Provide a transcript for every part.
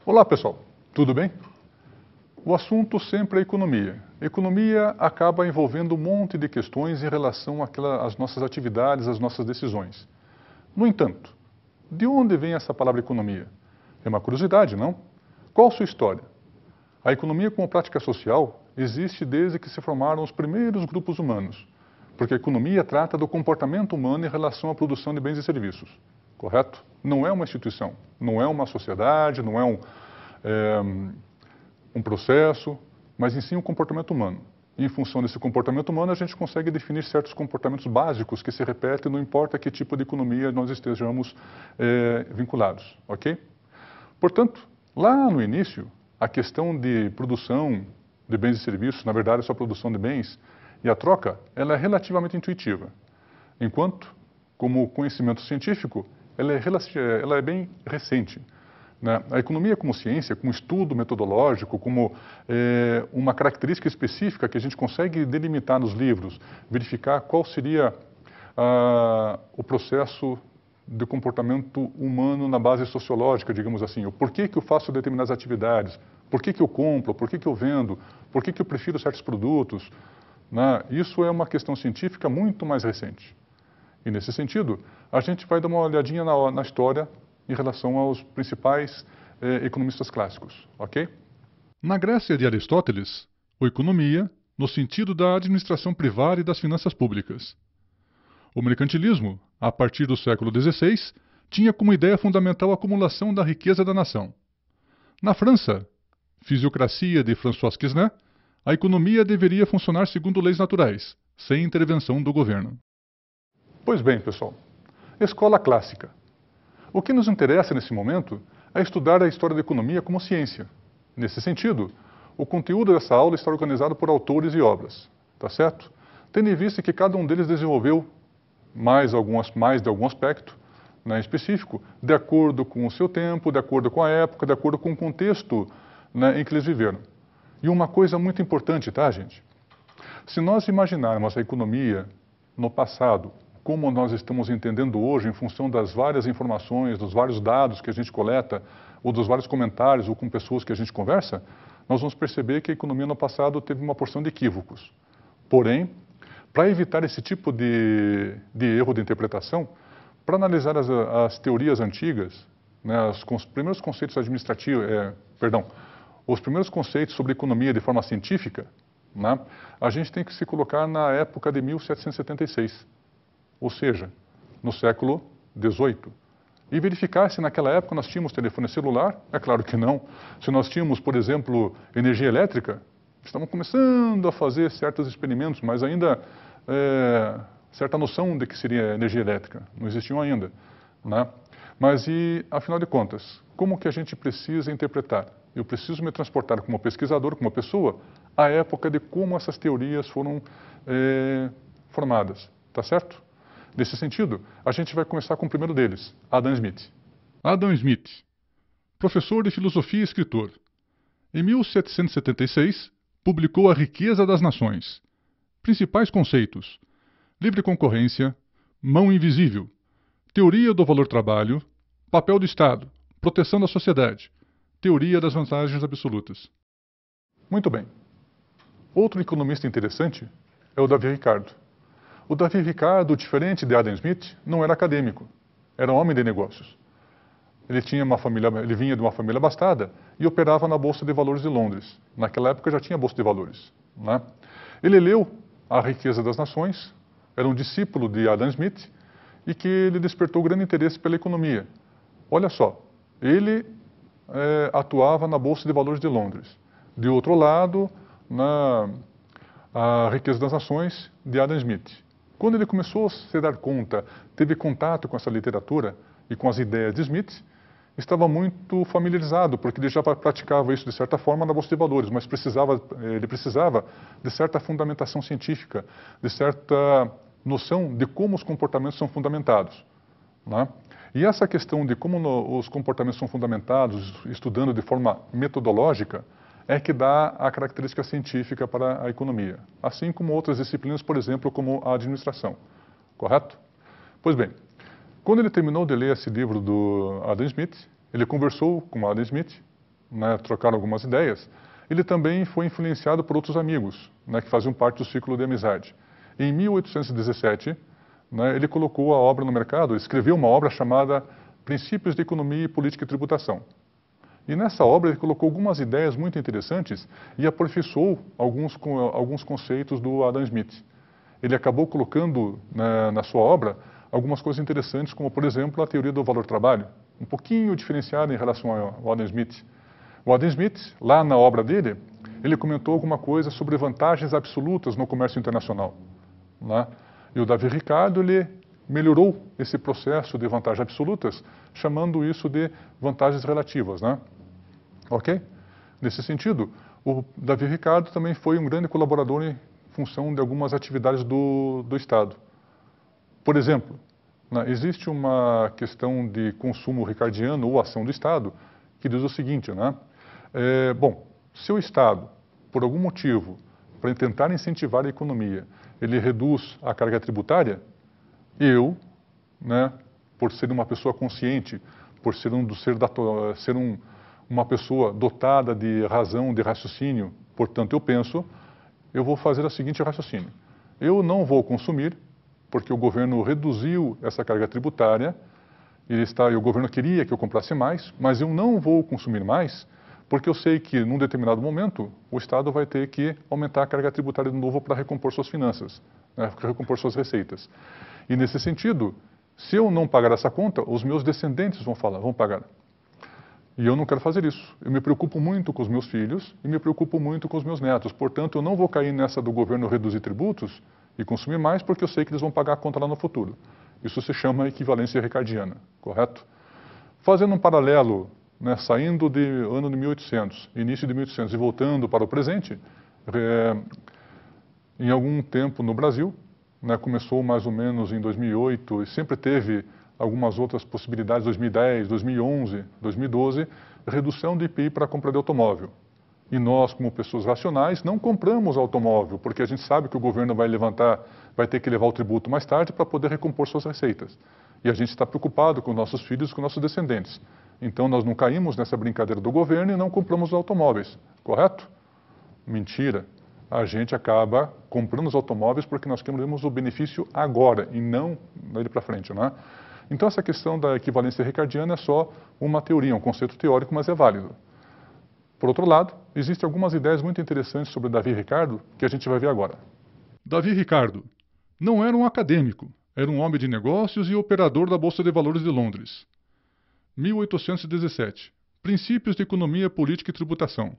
Olá pessoal, tudo bem? O assunto sempre é economia. Economia acaba envolvendo um monte de questões em relação às nossas atividades, às nossas decisões. No entanto, de onde vem essa palavra economia? É uma curiosidade, não? Qual a sua história? A economia como prática social existe desde que se formaram os primeiros grupos humanos, porque a economia trata do comportamento humano em relação à produção de bens e serviços, correto? Não é uma instituição, não é uma sociedade, não é um processo, mas em si um comportamento humano. E em função desse comportamento humano, a gente consegue definir certos comportamentos básicos que se repetem, não importa que tipo de economia nós estejamos vinculados, ok? Portanto, lá no início, a questão de produção de bens e serviços, na verdade, só produção de bens, e a troca, ela é relativamente intuitiva. Enquanto, como conhecimento científico, ela é bem recente. Né? A economia como ciência, como estudo metodológico, como uma característica específica que a gente consegue delimitar nos livros, verificar qual seria o processo de comportamento humano na base sociológica, digamos assim. O porquê que eu faço determinadas atividades, por que eu compro, por que eu vendo, por que eu prefiro certos produtos. Né? Isso é uma questão científica muito mais recente. E nesse sentido, a gente vai dar uma olhadinha na história em relação aos principais economistas clássicos, ok? Na Grécia de Aristóteles, a economia, no sentido da administração privada e das finanças públicas. O mercantilismo, a partir do século XVI, tinha como ideia fundamental a acumulação da riqueza da nação. Na França, Fisiocracia de François Quesnel, a economia deveria funcionar segundo leis naturais, sem intervenção do governo. Pois bem, pessoal, escola clássica. O que nos interessa nesse momento é estudar a história da economia como ciência. Nesse sentido, o conteúdo dessa aula está organizado por autores e obras, tá certo? Tendo em vista que cada um deles desenvolveu mais de algum aspecto, né, específico, de acordo com o seu tempo, de acordo com a época, de acordo com o contexto, né, em que eles viveram. E uma coisa muito importante, tá, gente? Se nós imaginarmos a economia no passado, como nós estamos entendendo hoje, em função das várias informações, dos vários dados que a gente coleta, ou dos vários comentários, ou com pessoas que a gente conversa, nós vamos perceber que a economia no passado teve uma porção de equívocos. Porém, para evitar esse tipo de erro de interpretação, para analisar as teorias antigas, né, os primeiros conceitos administrativos, os primeiros conceitos sobre economia de forma científica, né, a gente tem que se colocar na época de 1776, ou seja, no século XVIII. E verificar se naquela época nós tínhamos telefone celular, é claro que não. Se nós tínhamos, por exemplo, energia elétrica, estamos começando a fazer certos experimentos, mas ainda certa noção de que seria energia elétrica, não existiam ainda. Né? Mas e, afinal de contas, como que a gente precisa interpretar? Eu preciso me transportar como pesquisador, como pessoa, à época de como essas teorias foram formadas, tá certo? Nesse sentido, a gente vai começar com o primeiro deles, Adam Smith. Adam Smith, professor de filosofia e escritor. Em 1776, publicou A Riqueza das Nações. Principais conceitos: livre concorrência, mão invisível, teoria do valor-trabalho, papel do Estado, proteção da sociedade, teoria das vantagens absolutas. Muito bem. Outro economista interessante é o Davi Ricardo. O Davi Ricardo, diferente de Adam Smith, não era acadêmico, era um homem de negócios. Ele vinha de uma família abastada e operava na Bolsa de Valores de Londres. Naquela época já tinha Bolsa de Valores. Né? Ele leu A Riqueza das Nações, era um discípulo de Adam Smith e que ele despertou grande interesse pela economia. Olha só, ele atuava na Bolsa de Valores de Londres. De outro lado, A Riqueza das Nações, de Adam Smith. Quando ele começou a se dar conta, teve contato com essa literatura e com as ideias de Smith, estava muito familiarizado, porque ele já praticava isso de certa forma na Bolsa de Valores, mas ele precisava de certa fundamentação científica, de certa noção de como os comportamentos são fundamentados. Né? E essa questão de como os comportamentos são fundamentados, estudando de forma metodológica, é que dá a característica científica para a economia, assim como outras disciplinas, por exemplo, como a administração. Correto? Pois bem, quando ele terminou de ler esse livro do Adam Smith, ele conversou com Adam Smith né, trocaram algumas ideias, ele também foi influenciado por outros amigos, né, que faziam parte do ciclo de amizade. Em 1817, né, ele colocou a obra no mercado, escreveu uma obra chamada Princípios de Economia, Política e Tributação. E nessa obra ele colocou algumas ideias muito interessantes e aperfeiçoou alguns conceitos do Adam Smith. Ele acabou colocando na sua obra algumas coisas interessantes, como, por exemplo, a teoria do valor-trabalho, um pouquinho diferenciada em relação ao Adam Smith. O Adam Smith, lá na obra dele, ele comentou alguma coisa sobre vantagens absolutas no comércio internacional, né? E o Davi Ricardo, ele melhorou esse processo de vantagens absolutas, chamando isso de vantagens relativas, né? Ok? Nesse sentido, o Davi Ricardo também foi um grande colaborador em função de algumas atividades do Estado. Por exemplo, né, existe uma questão de consumo ricardiano ou ação do Estado que diz o seguinte, né? Bom, se o Estado, por algum motivo, para tentar incentivar a economia, ele reduz a carga tributária, eu, né, por ser uma pessoa consciente, por ser uma pessoa dotada de razão, de raciocínio, portanto eu penso, eu vou fazer o seguinte raciocínio. Eu não vou consumir, porque o governo reduziu essa carga tributária, e o governo queria que eu comprasse mais, mas eu não vou consumir mais, porque eu sei que, num determinado momento, o Estado vai ter que aumentar a carga tributária de novo para recompor suas finanças, né, para recompor suas receitas. E, nesse sentido, se eu não pagar essa conta, os meus descendentes vão pagar. E eu não quero fazer isso. Eu me preocupo muito com os meus filhos e me preocupo muito com os meus netos. Portanto, eu não vou cair nessa do governo reduzir tributos e consumir mais, porque eu sei que eles vão pagar a conta lá no futuro. Isso se chama equivalência ricardiana, correto? Fazendo um paralelo, né, saindo do ano de 1800, início de 1800 e voltando para o presente, em algum tempo no Brasil, né, começou mais ou menos em 2008 e sempre teve algumas outras possibilidades, 2010, 2011, 2012, redução de IPI para a compra de automóvel. E nós, como pessoas racionais, não compramos automóvel, porque a gente sabe que o governo vai ter que levar o tributo mais tarde para poder recompor suas receitas. E a gente está preocupado com nossos filhos e com nossos descendentes. Então nós não caímos nessa brincadeira do governo e não compramos automóveis, correto? Mentira. A gente acaba comprando os automóveis porque nós queremos o benefício agora e não dali para frente, né? Então essa questão da equivalência ricardiana é só uma teoria, um conceito teórico, mas é válido. Por outro lado, existem algumas ideias muito interessantes sobre Davi Ricardo que a gente vai ver agora. Davi Ricardo não era um acadêmico, era um homem de negócios e operador da Bolsa de Valores de Londres. 1817. Princípios de Economia, Política e Tributação.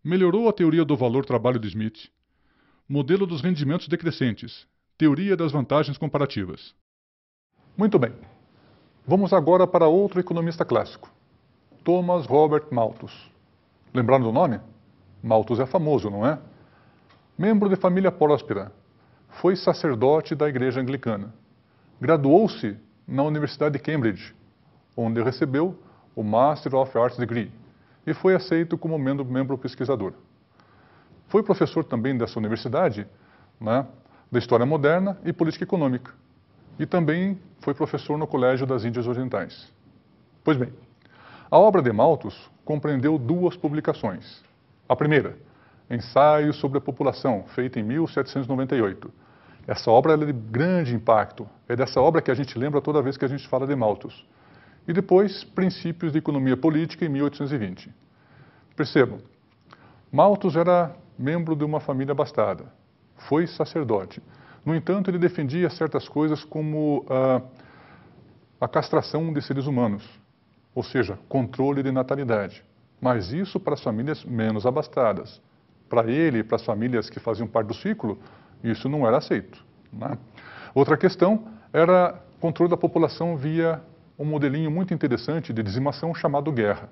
Melhorou a teoria do valor-trabalho de Smith. Modelo dos rendimentos decrescentes. Teoria das vantagens comparativas. Muito bem. Vamos agora para outro economista clássico, Thomas Robert Malthus. Lembraram do nome? Malthus é famoso, não é? Membro de família próspera, foi sacerdote da Igreja Anglicana. Graduou-se na Universidade de Cambridge, onde recebeu o Master of Arts Degree e foi aceito como membro pesquisador. Foi professor também dessa universidade, né, da História Moderna e Política Econômica. E também foi professor no Colégio das Índias Orientais. Pois bem, a obra de Malthus compreendeu duas publicações. A primeira, Ensaio sobre a População, feita em 1798. Essa obra é de grande impacto. É dessa obra que a gente lembra toda vez que a gente fala de Malthus. E depois, Princípios de Economia Política, em 1820. Percebam, Malthus era membro de uma família abastada. Foi sacerdote. No entanto, ele defendia certas coisas como a castração de seres humanos, ou seja, controle de natalidade. Mas isso para as famílias menos abastadas. Para ele e para as famílias que faziam parte do ciclo, isso não era aceito, né? Outra questão era controle da população via um modelinho muito interessante de dizimação chamado guerra.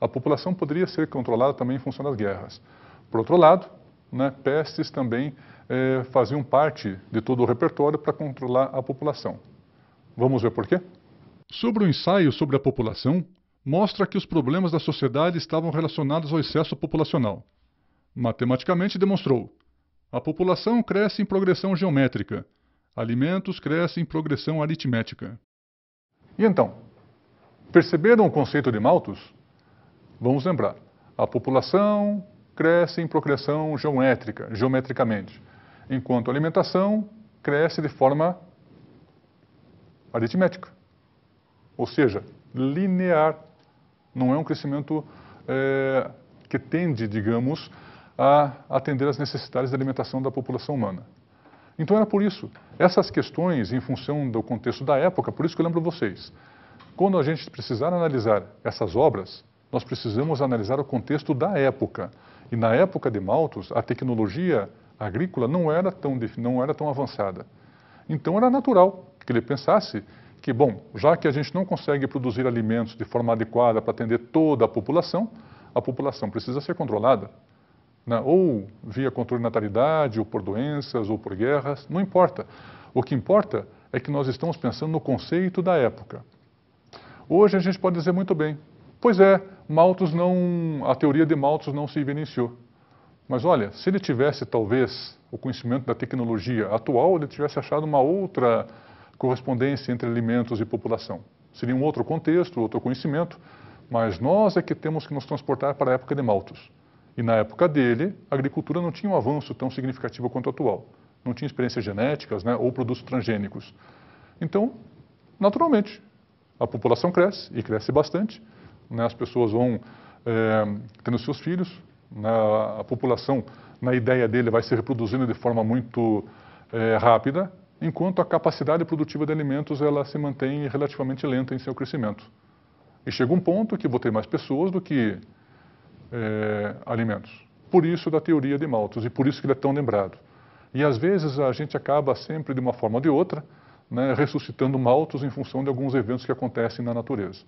A população poderia ser controlada também em função das guerras. Por outro lado, né, pestes também faziam parte de todo o repertório para controlar a população. Vamos ver por quê? Sobre o ensaio sobre a população, mostra que os problemas da sociedade estavam relacionados ao excesso populacional. Matematicamente demonstrou: a população cresce em progressão geométrica, alimentos crescem em progressão aritmética. E então, perceberam o conceito de Malthus? Vamos lembrar, a população cresce em progressão geometricamente, enquanto a alimentação cresce de forma aritmética, ou seja, linear. Não é um crescimento que tende, digamos, a atender às necessidades de alimentação da população humana. Então era por isso, essas questões em função do contexto da época, por isso que eu lembro vocês, quando a gente precisar analisar essas obras, nós precisamos analisar o contexto da época. E na época de Malthus, a tecnologia agrícola não era tão avançada. Então era natural que ele pensasse que, bom, já que a gente não consegue produzir alimentos de forma adequada para atender toda a população precisa ser controlada, né? Ou via controle de natalidade, ou por doenças, ou por guerras, não importa. O que importa é que nós estamos pensando no conceito da época. Hoje a gente pode dizer muito bem, pois é, a teoria de Malthus não se evidenciou. Mas olha, se ele tivesse talvez o conhecimento da tecnologia atual, ele tivesse achado uma outra correspondência entre alimentos e população. Seria um outro contexto, outro conhecimento, mas nós é que temos que nos transportar para a época de Malthus. E na época dele, a agricultura não tinha um avanço tão significativo quanto o atual. Não tinha experiências genéticas, né, ou produtos transgênicos. Então, naturalmente, a população cresce, e cresce bastante, né, as pessoas vão tendo seus filhos, né, a população, na ideia dele, vai se reproduzindo de forma muito rápida, enquanto a capacidade produtiva de alimentos ela se mantém relativamente lenta em seu crescimento. E chega um ponto que vou ter mais pessoas do que alimentos. Por isso da teoria de Malthus, e por isso que ele é tão lembrado. E às vezes a gente acaba sempre, de uma forma ou de outra, né, ressuscitando Malthus em função de alguns eventos que acontecem na natureza.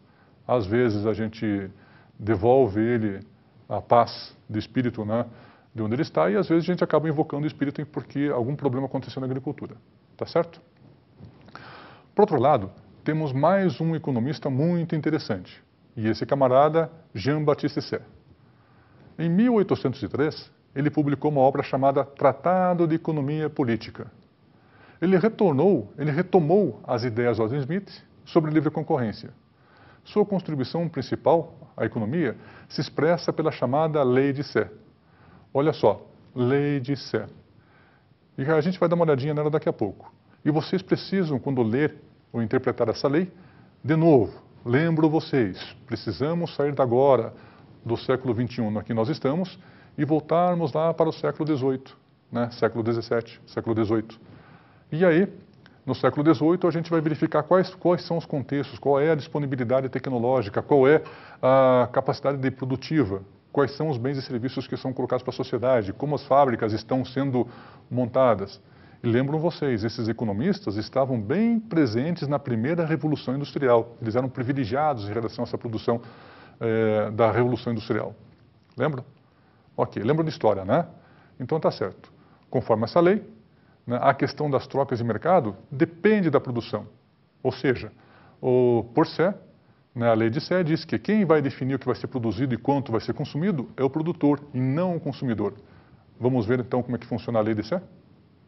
Às vezes a gente devolve ele a paz de espírito, né, de onde ele está, e às vezes a gente acaba invocando o espírito porque algum problema aconteceu na agricultura. Tá certo? Por outro lado, temos mais um economista muito interessante, e esse camarada, Jean-Baptiste Say. Em 1803, ele publicou uma obra chamada Tratado de Economia Política. Ele retomou as ideias de Adam Smith sobre livre concorrência. Sua contribuição principal à economia se expressa pela chamada Lei de Say. Olha só, Lei de Say. E a gente vai dar uma olhadinha nela daqui a pouco. E vocês precisam, quando ler ou interpretar essa lei, de novo, lembro vocês, precisamos sair da agora, do século XXI, aqui nós estamos, e voltarmos lá para o século XVIII, né? Século XVII, século XVIII. E aí, no século XVIII, a gente vai verificar quais são os contextos, qual é a disponibilidade tecnológica, qual é a capacidade produtiva, quais são os bens e serviços que são colocados para a sociedade, como as fábricas estão sendo montadas. E lembram vocês, esses economistas estavam bem presentes na primeira Revolução Industrial. Eles eram privilegiados em relação a essa produção da Revolução Industrial. Lembram? Ok, lembram da história, né? Então tá certo. Conforme essa lei, né, a questão das trocas de mercado depende da produção. Ou seja, por Say, né, a lei de Say diz que quem vai definir o que vai ser produzido e quanto vai ser consumido é o produtor e não o consumidor. Vamos ver então como é que funciona a lei de Say?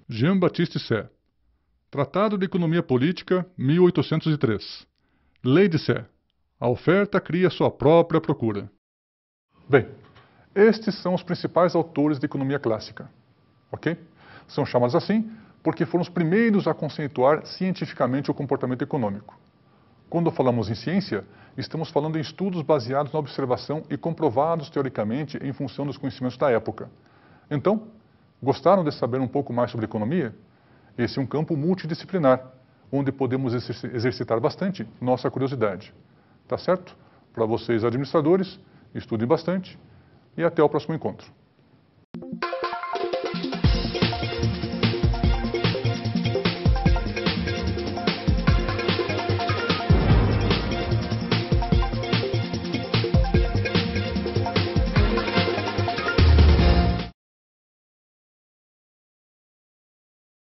Jean-Baptiste Say. Tratado de Economia Política, 1803. Lei de Say. A oferta cria sua própria procura. Bem, estes são os principais autores de economia clássica, ok? São chamados assim porque foram os primeiros a conceituar cientificamente o comportamento econômico. Quando falamos em ciência, estamos falando em estudos baseados na observação e comprovados teoricamente em função dos conhecimentos da época. Então, gostaram de saber um pouco mais sobre economia? Esse é um campo multidisciplinar, onde podemos exercitar bastante nossa curiosidade. Tá certo? Para vocês, administradores, estudem bastante e até o próximo encontro.